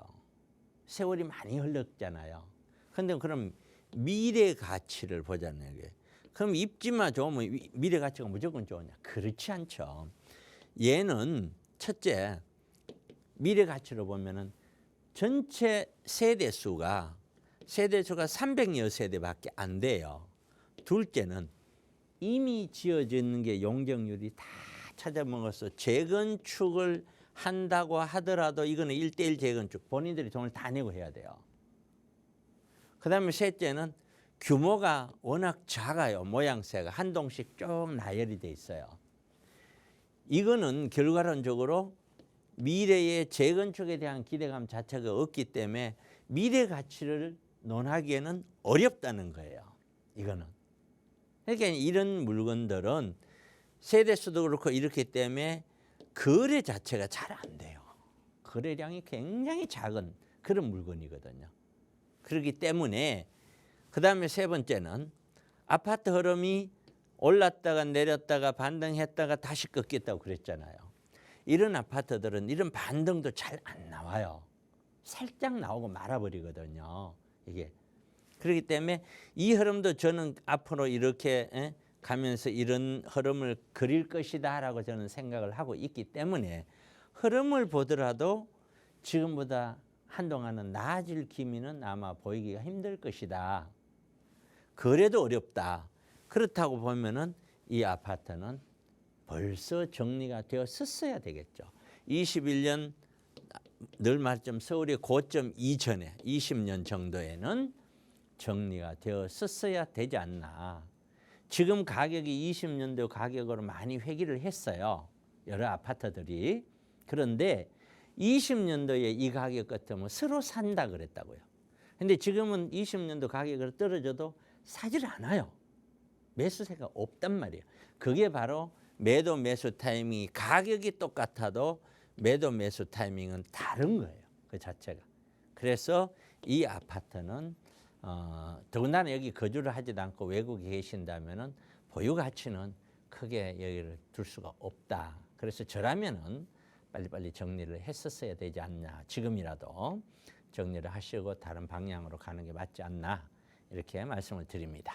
세월이 많이 흘렀잖아요. 그런데 그럼 미래 가치를 보자는 게 그럼 입지만 좋으면 미래 가치가 무조건 좋으냐? 그렇지 않죠. 얘는 첫째 미래 가치로 보면은 전체 세대수가 300여 세대밖에 안 돼요. 둘째는 이미 지어지는 게 용적률이 다 찾아먹어서 재건축을 한다고 하더라도 이거는 1:1 재건축 본인들이 돈을 다 내고 해야 돼요. 그다음에 셋째는 규모가 워낙 작아요. 모양새가 한 동씩 쭉 나열이 돼 있어요. 이거는 결과론적으로 미래의 재건축에 대한 기대감 자체가 없기 때문에 미래 가치를 논하기에는 어렵다는 거예요. 이거는. 그러니까 이런 물건들은 세대수도 그렇고 이렇기 때문에 거래 자체가 잘 안 돼요. 거래량이 굉장히 작은 그런 물건이거든요. 그렇기 때문에 그다음에 세 번째는 아파트 흐름이 올랐다가 내렸다가 반등했다가 다시 꺾였다고 그랬잖아요. 이런 아파트들은 이런 반등도 잘 안 나와요. 살짝 나오고 말아버리거든요. 이게. 그렇기 때문에 이 흐름도 저는 앞으로 이렇게 가면서 이런 흐름을 그릴 것이다라고 저는 생각을 하고 있기 때문에 흐름을 보더라도 지금보다 한동안은 나아질 기미는 아마 보이기가 힘들 것이다. 거래도 어렵다. 그렇다고 보면은 이 아파트는 벌써 정리가 되었었어야 되겠죠. 21년 늘 말씀 서울의 고점 이전에 20년 정도에는 정리가 되었었어야 되지 않나. 지금 가격이 20년도 가격으로 많이 회귀를 했어요. 여러 아파트들이. 그런데 20년도에 이 가격 같으면 서로 산다 그랬다고요. 근데 지금은 20년도 가격으로 떨어져도 사질 않아요. 매수세가 없단 말이에요. 그게 바로 매도 매수 타이밍이 가격이 똑같아도 매도 매수 타이밍은 다른 거예요. 그 자체가. 그래서 이 아파트는 더군다나 여기 거주를 하지도 않고 외국에 계신다면은 보유 가치는 크게 여기를 둘 수가 없다. 그래서 저라면은 빨리빨리 정리를 했었어야 되지 않나. 지금이라도 정리를 하시고 다른 방향으로 가는 게 맞지 않나. 이렇게 말씀을 드립니다.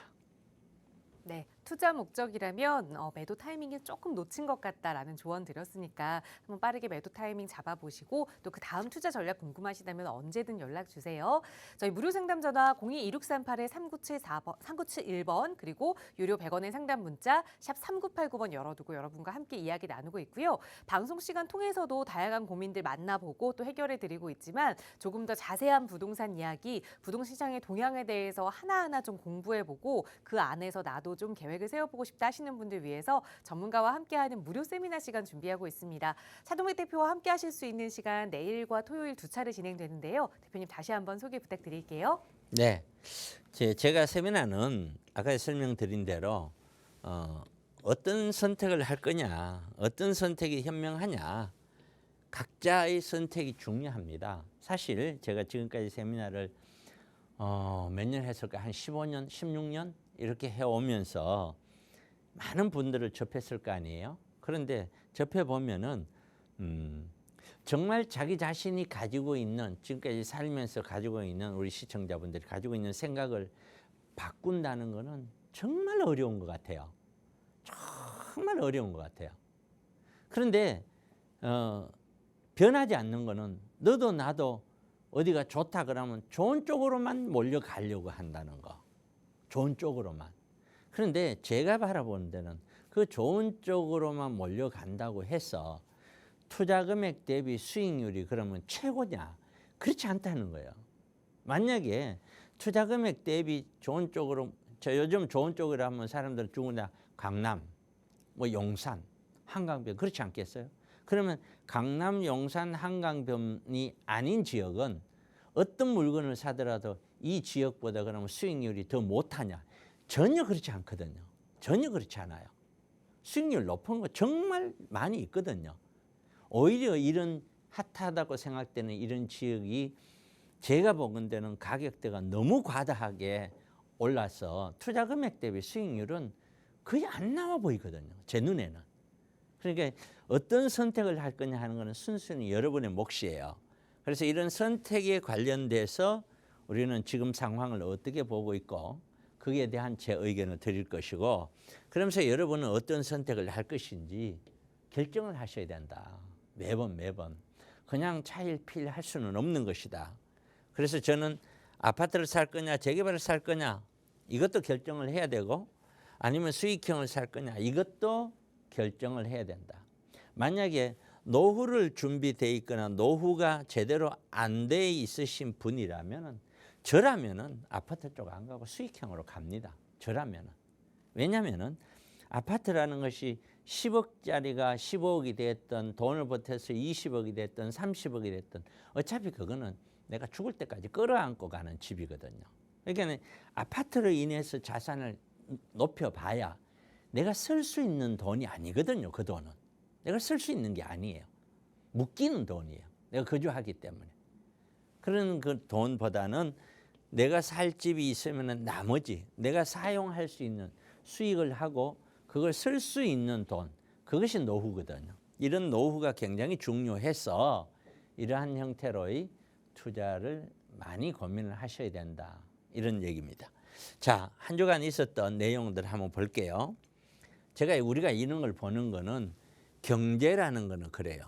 네, 투자 목적이라면 매도 타이밍이 조금 놓친 것 같다라는 조언 드렸으니까 한번 빠르게 매도 타이밍 잡아보시고 또 그 다음 투자 전략 궁금하시다면 언제든 연락 주세요. 저희 무료 상담 전화 02-2638-3974번, 3971번 그리고 유료 100원의 상담 문자 샵 3989번 열어두고 여러분과 함께 이야기 나누고 있고요. 방송 시간 통해서도 다양한 고민들 만나보고 또 해결해드리고 있지만 조금 더 자세한 부동산 이야기, 부동시장의 동향에 대해서 하나하나 좀 공부해보고 그 안에서 나도 좀 계획을 세워보고 싶다 하시는 분들 위해서 전문가와 함께하는 무료 세미나 시간 준비하고 있습니다. 차동백 대표와 함께 하실 수 있는 시간 내일과 토요일 2차례 진행되는데요. 대표님 다시 한번 소개 부탁드릴게요. 네, 제가 세미나는 아까 설명드린 대로 어떤 선택을 할 거냐, 어떤 선택이 현명하냐, 각자의 선택이 중요합니다. 사실 제가 지금까지 세미나를 몇 년 했을까? 한 15년, 16년 이렇게 해오면서 많은 분들을 접했을 거 아니에요. 그런데 접해보면은 정말 자기 자신이 가지고 있는, 지금까지 살면서 가지고 있는 우리 시청자분들이 가지고 있는 생각을 바꾼다는 거는 정말 어려운 것 같아요. 정말 어려운 것 같아요. 그런데 변하지 않는 거는 너도 나도 어디가 좋다 그러면 좋은 쪽으로만 몰려가려고 한다는 거. 좋은 쪽으로만. 그런데 제가 바라보는 데는 그 좋은 쪽으로만 몰려간다고 해서 투자 금액 대비 수익률이 그러면 최고냐? 그렇지 않다는 거예요. 만약에 투자 금액 대비 좋은 쪽으로, 저 요즘 좋은 쪽으로 하면 사람들은 누구나 강남, 뭐 용산, 한강변 그렇지 않겠어요? 그러면 강남, 용산, 한강변이 아닌 지역은 어떤 물건을 사더라도 이 지역보다 그러면 수익률이 더 못하냐? 전혀 그렇지 않거든요. 전혀 그렇지 않아요. 수익률 높은 거 정말 많이 있거든요. 오히려 이런 핫하다고 생각되는 이런 지역이 제가 보건 데는 가격대가 너무 과다하게 올라서 투자 금액 대비 수익률은 거의 안 나와 보이거든요. 제 눈에는. 그러니까 어떤 선택을 할 거냐 하는 것은 순순히 여러분의 몫이에요. 그래서 이런 선택에 관련돼서 우리는 지금 상황을 어떻게 보고 있고 거기에 대한 제 의견을 드릴 것이고, 그러면서 여러분은 어떤 선택을 할 것인지 결정을 하셔야 된다. 매번. 그냥 차일피일 할 수는 없는 것이다. 그래서 저는 아파트를 살 거냐 재개발을 살 거냐 이것도 결정을 해야 되고, 아니면 수익형을 살 거냐 이것도 결정을 해야 된다. 만약에 노후를 준비되어 있거나 노후가 제대로 안 돼 있으신 분이라면 저라면은 아파트 쪽 안 가고 수익형으로 갑니다. 저라면은. 왜냐면은 아파트라는 것이 10억짜리가 15억이 됐던, 돈을 보태서 20억이 됐던 30억이 됐던 어차피 그거는 내가 죽을 때까지 끌어안고 가는 집이거든요. 그러니까 아파트로 인해서 자산을 높여봐야 내가 쓸 수 있는 돈이 아니거든요. 그 돈은 내가 쓸 수 있는 게 아니에요. 묶이는 돈이에요. 내가 거주하기 때문에. 그런 그 돈보다는 내가 살 집이 있으면 나머지 내가 사용할 수 있는 수익을 하고 그걸 쓸 수 있는 돈, 그것이 노후거든요. 이런 노후가 굉장히 중요해서 이러한 형태로의 투자를 많이 고민을 하셔야 된다. 이런 얘기입니다. 자, 한 주간 있었던 내용들 한번 볼게요. 우리가 이런 걸 보는 거는 경제라는 거는 그래요.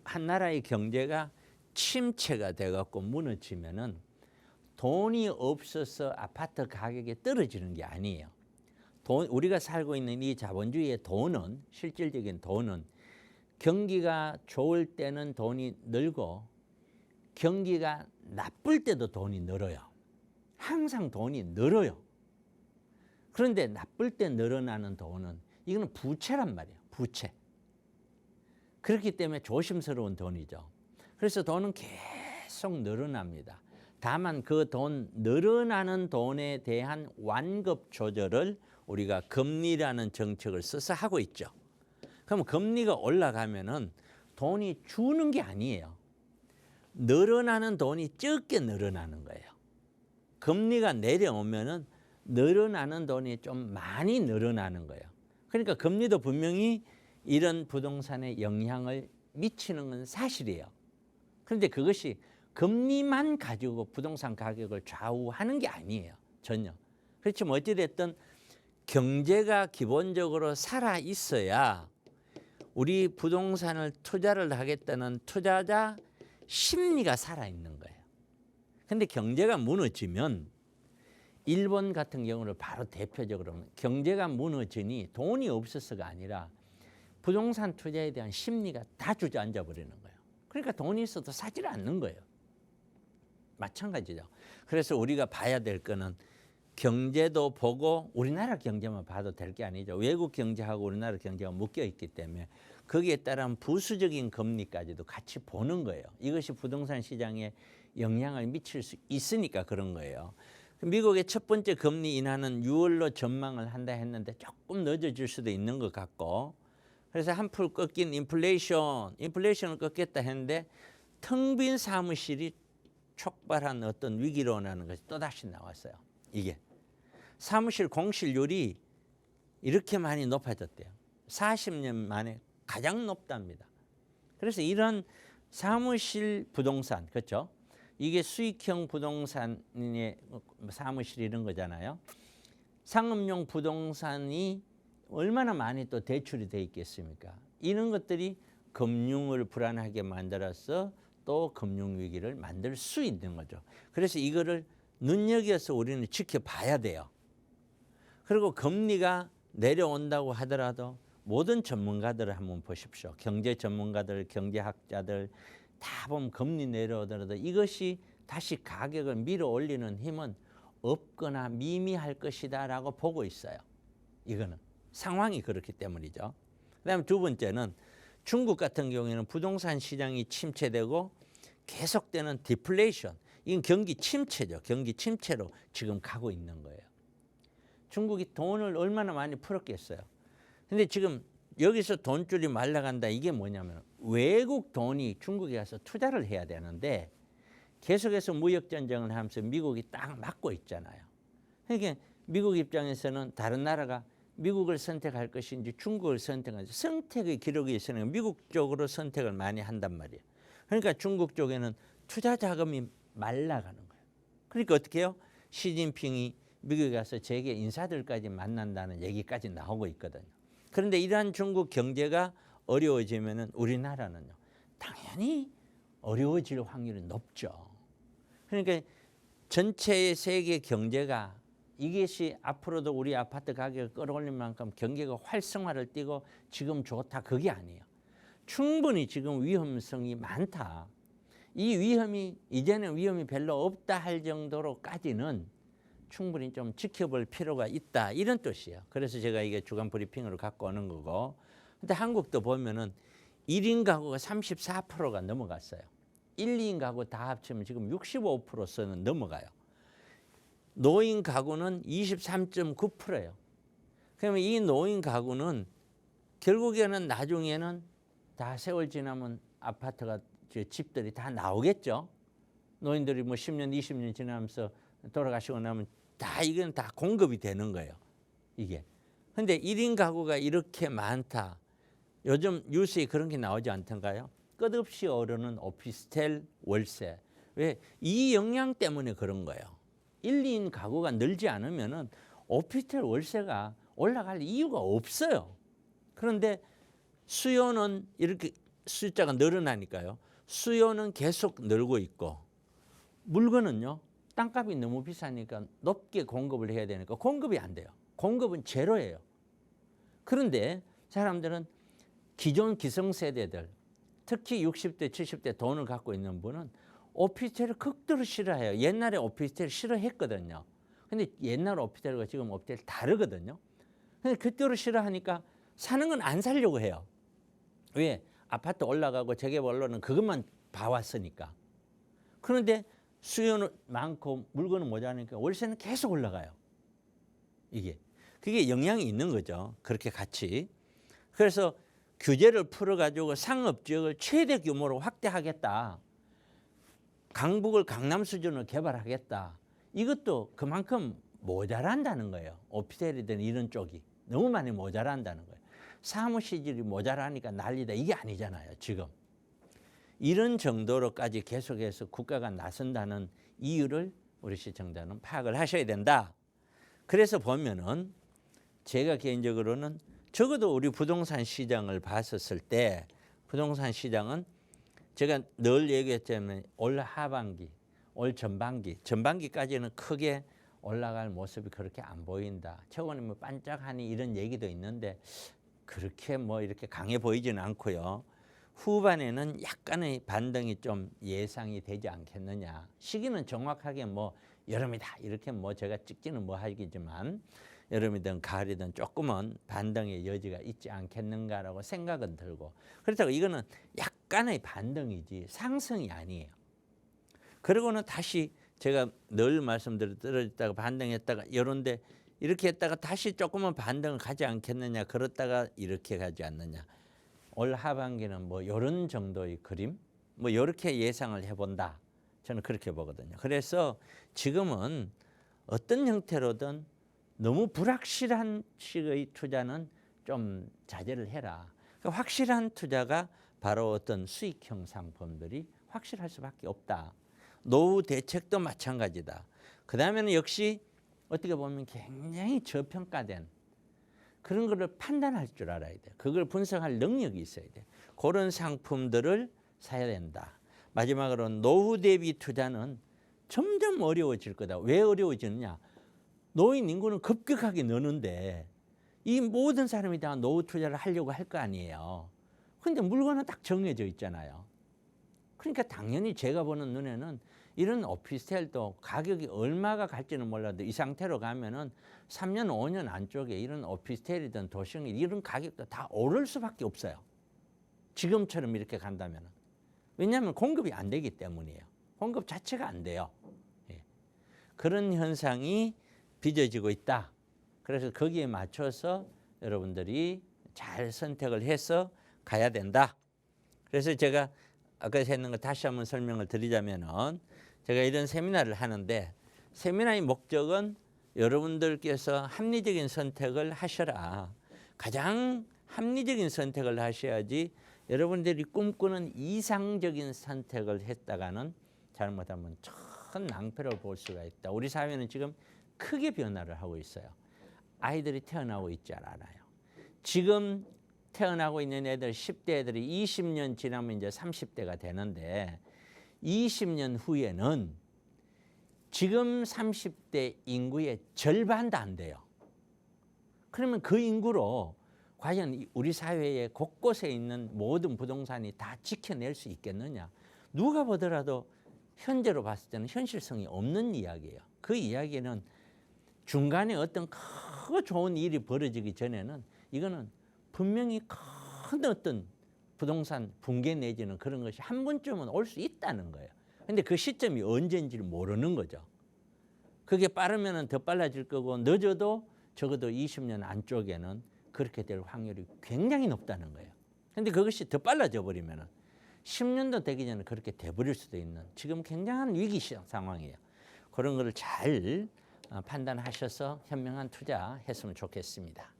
한 나라의 경제가 침체가 돼갖고 무너지면은 돈이 없어서 아파트 가격이 떨어지는 게 아니에요. 우리가 살고 있는 이 자본주의의 돈은, 실질적인 돈은 경기가 좋을 때는 돈이 늘고 경기가 나쁠 때도 돈이 늘어요. 항상 돈이 늘어요. 그런데 나쁠 때 늘어나는 돈은 이거는 부채란 말이에요. 부채. 그렇기 때문에 조심스러운 돈이죠. 그래서 돈은 계속 늘어납니다. 다만 그 늘어나는 돈에 대한 완급 조절을 우리가 금리라는 정책을 써서 하고 있죠. 그럼 금리가 올라가면은 돈이 주는 게 아니에요. 늘어나는 돈이 적게 늘어나는 거예요. 금리가 내려오면은 늘어나는 돈이 좀 많이 늘어나는 거예요. 그러니까 금리도 분명히 이런 부동산에 영향을 미치는 건 사실이에요. 그런데 그것이 금리만 가지고 부동산 가격을 좌우하는 게 아니에요. 전혀. 그렇지만 어찌됐든 경제가 기본적으로 살아 있어야 우리 부동산을 투자를 하겠다는 투자자 심리가 살아 있는 거예요. 근데 경제가 무너지면 일본 같은 경우는 바로 대표적으로 경제가 무너지니 돈이 없어서가 아니라 부동산 투자에 대한 심리가 다 주저앉아 버리는 거예요. 그러니까 돈이 있어도 사지를 않는 거예요. 마찬가지죠. 그래서 우리가 봐야 될 거는 경제도 보고 우리나라 경제만 봐도 될 게 아니죠. 외국 경제하고 우리나라 경제가 묶여 있기 때문에 거기에 따른 부수적인 금리까지도 같이 보는 거예요. 이것이 부동산 시장에 영향을 미칠 수 있으니까 그런 거예요. 미국의 첫 번째 금리 인하는 6월로 전망을 한다 했는데 조금 늦어질 수도 있는 것 같고, 그래서 한풀 꺾인 인플레이션을 꺾겠다 했는데 텅 빈 사무실이 촉발한 어떤 위기론이라는 것이 또다시 나왔어요. 이게 사무실 공실률이 이렇게 많이 높아졌대요. 40년 만에 가장 높답니다. 그래서 이런 사무실 부동산, 그렇죠? 이게 수익형 부동산의 사무실 이런 거잖아요. 상업용 부동산이 얼마나 많이 또 대출이 돼 있겠습니까? 이런 것들이 금융을 불안하게 만들어서 또 금융위기를 만들 수 있는 거죠. 그래서 이거를 눈여겨서 우리는 지켜봐야 돼요. 그리고 금리가 내려온다고 하더라도 모든 전문가들을 한번 보십시오. 경제 전문가들, 경제학자들 다 보면 금리 내려오더라도 이것이 다시 가격을 밀어 올리는 힘은 없거나 미미할 것이다라고 보고 있어요. 이거는 상황이 그렇기 때문이죠. 그다음에 두 번째는 중국 같은 경우에는 부동산 시장이 침체되고 계속되는 디플레이션, 이건 경기 침체죠. 경기 침체로 지금 가고 있는 거예요. 중국이 돈을 얼마나 많이 풀었겠어요. 근데 지금 여기서 돈줄이 말라간다. 이게 뭐냐면 외국 돈이 중국에 가서 투자를 해야 되는데 계속해서 무역전쟁을 하면서 미국이 딱 막고 있잖아요. 그러니까 미국 입장에서는 다른 나라가 미국을 선택할 것인지 중국을 선택할지 선택의 기록이 있으니까 미국 쪽으로 선택을 많이 한단 말이에요. 그러니까 중국 쪽에는 투자 자금이 말라가는 거예요. 그러니까 어떻게 해요? 시진핑이 미국에 가서 재계 인사들까지 만난다는 얘기까지 나오고 있거든요. 그런데 이러한 중국 경제가 어려워지면은 우리나라는요, 당연히 어려워질 확률이 높죠. 그러니까 전체의 세계 경제가 이것이 앞으로도 우리 아파트 가격을 끌어올릴 만큼 경제가 활성화를 띠고 지금 좋다, 그게 아니에요. 충분히 지금 위험성이 많다. 이 위험이 이제는 위험이 별로 없다 할 정도로까지는 충분히 좀 지켜볼 필요가 있다, 이런 뜻이에요. 그래서 제가 이게 주간 브리핑으로 갖고 오는 거고. 근데 한국도 보면은 1인 가구가 34%가 넘어갔어요. 1, 2인 가구 다 합치면 지금 65%는 넘어가요. 노인 가구는 23.9%예요. 그러면 이 노인 가구는 결국에는 나중에는 다 세월 지나면 아파트가, 집들이 다 나오겠죠. 노인들이 뭐 10년, 20년 지나면서 돌아가시고 나면 다 이건 다 공급이 되는 거예요. 이게. 근데 1인 가구가 이렇게 많다. 요즘 뉴스에 그런 게 나오지 않던가요? 끝없이 오르는 오피스텔 월세. 왜? 이 영향 때문에 그런 거예요. 1, 2인 가구가 늘지 않으면은 오피스텔 월세가 올라갈 이유가 없어요. 그런데 수요는 이렇게 숫자가 늘어나니까요. 수요는 계속 늘고 있고, 물건은요, 땅값이 너무 비싸니까 높게 공급을 해야 되니까 공급이 안 돼요. 공급은 제로예요. 그런데 사람들은 기존 기성세대들, 특히 60대, 70대 돈을 갖고 있는 분은 오피스텔을 극도로 싫어해요. 옛날에 오피스텔을 싫어했거든요. 근데 옛날 오피스텔과 지금 오피스텔 다르거든요. 근데 극도로 싫어하니까 사는 건 안 살려고 해요. 왜? 아파트 올라가고 재개발 올라가는 그것만 봐왔으니까. 그런데 수요는 많고 물건은 모자라니까 월세는 계속 올라가요. 그게 영향이 있는 거죠. 그렇게 같이. 그래서 규제를 풀어가지고 상업지역을 최대 규모로 확대하겠다. 강북을 강남 수준으로 개발하겠다. 이것도 그만큼 모자란다는 거예요. 오피스텔이든 이런 쪽이 너무 많이 모자란다는 거예요. 사무실이 모자라니까 난리다, 이게 아니잖아요. 지금 이런 정도로까지 계속해서 국가가 나선다는 이유를 우리 시청자는 파악을 하셔야 된다. 그래서 보면은 제가 개인적으로는 적어도 우리 부동산 시장을 봤었을 때 부동산 시장은 제가 늘 얘기했자면 올 하반기, 올 전반기까지는 크게 올라갈 모습이 그렇게 안 보인다. 최근에 뭐 반짝하니 이런 얘기도 있는데 그렇게 뭐 이렇게 강해 보이지는 않고요. 후반에는 약간의 반등이 좀 예상이 되지 않겠느냐. 시기는 정확하게 뭐 여름이다 이렇게 뭐 제가 찍지는 뭐 하겠지만 여름이든 가을이든 조금은 반등의 여지가 있지 않겠는가라고 생각은 들고, 그렇다고 이거는 약간의 반등이지 상승이 아니에요. 그러고는 다시 제가 늘 말씀드렸 떨어졌다가 반등했다가 이런데 이렇게 했다가 다시 조금은 반등을 가지 않겠느냐, 그렇다가 이렇게 가지 않느냐. 올 하반기는 뭐 이런 정도의 그림, 뭐 이렇게 예상을 해본다. 저는 그렇게 보거든요. 그래서 지금은 어떤 형태로든 너무 불확실한 식의 투자는 좀 자제를 해라. 그러니까 확실한 투자가 바로 어떤 수익형 상품들이 확실할 수밖에 없다. 노후 대책도 마찬가지다. 그 다음에는 역시 어떻게 보면 굉장히 저평가된 그런 거를 판단할 줄 알아야 돼. 그걸 분석할 능력이 있어야 돼. 그런 상품들을 사야 된다. 마지막으로 노후 대비 투자는 점점 어려워질 거다. 왜 어려워지느냐? 노인 인구는 급격하게 느는데 이 모든 사람이 다 노후 투자를 하려고 할 거 아니에요. 그런데 물건은 딱 정해져 있잖아요. 그러니까 당연히 제가 보는 눈에는 이런 오피스텔도 가격이 얼마가 갈지는 몰라도 이 상태로 가면은 3년, 5년 안쪽에 이런 오피스텔이든 도시형 이런 가격도 다 오를 수밖에 없어요. 지금처럼 이렇게 간다면. 왜냐하면 공급이 안 되기 때문이에요. 공급 자체가 안 돼요. 예. 그런 현상이 빚어지고 있다. 그래서 거기에 맞춰서 여러분들이 잘 선택을 해서 가야 된다. 그래서 제가 아까 했는 거 다시 한번 설명을 드리자면은 제가 이런 세미나를 하는데 세미나의 목적은 여러분들께서 합리적인 선택을 하셔라. 가장 합리적인 선택을 하셔야지 여러분들이 꿈꾸는 이상적인 선택을 했다가는 잘못하면 큰 낭패를 볼 수가 있다. 우리 사회는 지금 크게 변화를 하고 있어요. 아이들이 태어나고 있지 않아요. 지금 태어나고 있는 애들 10대 애들이 20년 지나면 이제 30대가 되는데 20년 후에는 지금 30대 인구의 절반도 안 돼요. 그러면 그 인구로 과연 우리 사회의 곳곳에 있는 모든 부동산이 다 지켜낼 수 있겠느냐. 누가 보더라도 현재로 봤을 때는 현실성이 없는 이야기예요. 그 이야기는 중간에 어떤 크고 좋은 일이 벌어지기 전에는 이거는 분명히 큰 어떤 부동산 붕괴 내지는 그런 것이 한 번쯤은 올 수 있다는 거예요. 근데 그 시점이 언제인지를 모르는 거죠. 그게 빠르면 더 빨라질 거고 늦어도 적어도 20년 안쪽에는 그렇게 될 확률이 굉장히 높다는 거예요. 근데 그것이 더 빨라져 버리면 10년도 되기 전에 그렇게 돼버릴 수도 있는 지금 굉장한 위기 상황이에요. 그런 거를 잘 판단하셔서 현명한 투자했으면 좋겠습니다.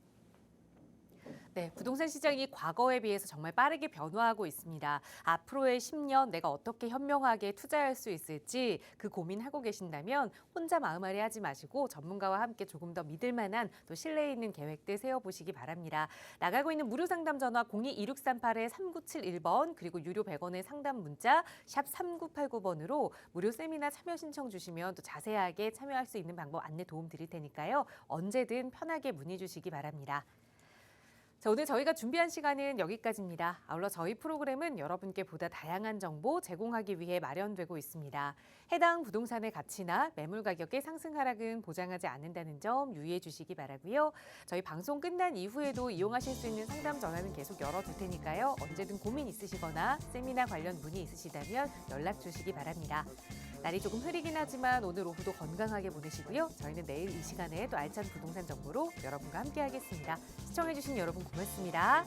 네, 부동산 시장이 과거에 비해서 정말 빠르게 변화하고 있습니다. 앞으로의 10년 내가 어떻게 현명하게 투자할 수 있을지 그 고민하고 계신다면 혼자 마음앓이 하지 마시고 전문가와 함께 조금 더 믿을 만한 또 신뢰 있는 계획들 세워보시기 바랍니다. 나가고 있는 무료 상담 전화 02-2638-3971번 그리고 유료 100원의 상담 문자 샵 3989번으로 무료 세미나 참여 신청 주시면 또 자세하게 참여할 수 있는 방법 안내 도움 드릴 테니까요. 언제든 편하게 문의 주시기 바랍니다. 자, 오늘 저희가 준비한 시간은 여기까지입니다. 아울러 저희 프로그램은 여러분께 보다 다양한 정보 제공하기 위해 마련되고 있습니다. 해당 부동산의 가치나 매물 가격의 상승 하락은 보장하지 않는다는 점 유의해 주시기 바라고요. 저희 방송 끝난 이후에도 이용하실 수 있는 상담 전화는 계속 열어둘 테니까요. 언제든 고민 있으시거나 세미나 관련 문의 있으시다면 연락 주시기 바랍니다. 날이 조금 흐리긴 하지만 오늘 오후도 건강하게 보내시고요. 저희는 내일 이 시간에 또 알찬 부동산 정보로 여러분과 함께하겠습니다. 시청해주신 여러분 고맙습니다.